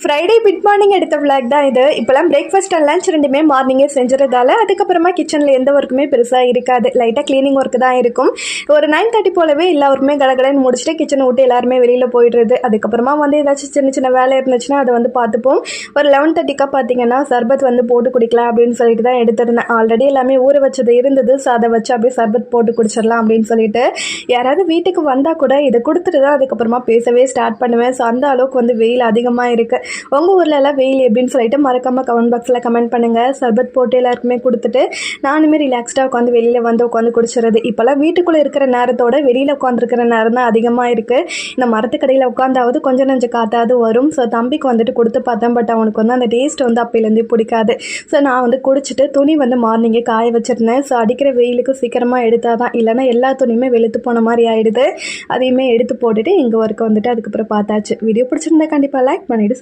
Friday mid morning எடுத்த vlog தான் இது. இப்போலாம் பிரேக்ஃபாஸ்ட் அண்ட் லஞ்ச் ரெண்டுமே மார்னிங்கே செஞ்சுறதால அதுக்கப்புறமா கிச்சனில் எந்த ஒர்க்குமே பெருசாக இருக்காது. லைட்டாக க்ளீனிங் ஒர்க்கு தான் இருக்கும். ஒரு 9:30 போலவே எல்லா ஒர்க்குமே கடகடன்னு முடிச்சுட்டு கிச்சனை விட்டு எல்லாருமே வெளியில் போயிடுறது. அதுக்கப்புறமா ஏதாச்சும் சின்ன சின்ன வேலை இருந்துச்சுன்னா அதை பார்த்துப்போம். ஒரு 11:30க்காக பார்த்தீங்கன்னா சர்பத் போட்டு குடிக்கலாம் அப்படின்னு சொல்லிட்டு தான் எடுத்துருந்தேன். ஆல்ரெடி எல்லாமே ஊற வச்சது இருந்தது. ஸோ அதை வச்சு அப்படியே சர்பத் போட்டு குடிச்சிடலாம் அப்படின்னு சொல்லிட்டு யாராவது வீட்டுக்கு வந்தால் கூட இதை கொடுத்துட்டு தான் அதுக்கப்புறமா பேசவே ஸ்டார்ட் பண்ணுவேன். ஸோ அந்த அளவுக்கு வெயில் அதிகமாக இருக்குது. உங்கள் ஊரில் எல்லாம் வெயில் எப்படின்னு சொல்லிட்டு மறக்காமல் கமெண்ட் பாக்ஸில் கமெண்ட் பண்ணுங்கள். சர்பத் போட்டு எல்லாருக்குமே கொடுத்துட்டு நானுமே ரிலாக்ஸ்டாக உட்காந்து வெளியில் உட்காந்து குடிச்சிடுறது. இப்போல்லாம் வீட்டுக்குள்ளே இருக்கிற நேரத்தோட வெளியில் உட்காந்துருக்கிற நேரம் தான் அதிகமாக இருக்குது. இந்த மரத்துக்கடையில் உட்காந்தாவது கொஞ்சம் நஞ்சம் காற்றாவது வரும். ஸோ தம்பிக்கு கொடுத்து பார்த்தேன். பட் அவனுக்கு அந்த டேஸ்ட் அப்போலேருந்தே பிடிக்காது. ஸோ நான் குடிச்சிட்டு துணி மார்னிங்கே காய வச்சுருந்தேன். ஸோ அடிக்கிற வெயிலுக்கு சீக்கிரமாக எடுத்தால் தான், இல்லைனா எல்லா துணியுமே வெளுத்து போன மாதிரி ஆகிடுது. அதையுமே எடுத்து போட்டுட்டு எங்கள் ஒர்க்கை அதுக்கப்புறம் பார்த்தாச்சு. வீடியோ பிடிச்சிருந்தா கண்டிப்பாக லைக் பண்ணிவிட்டு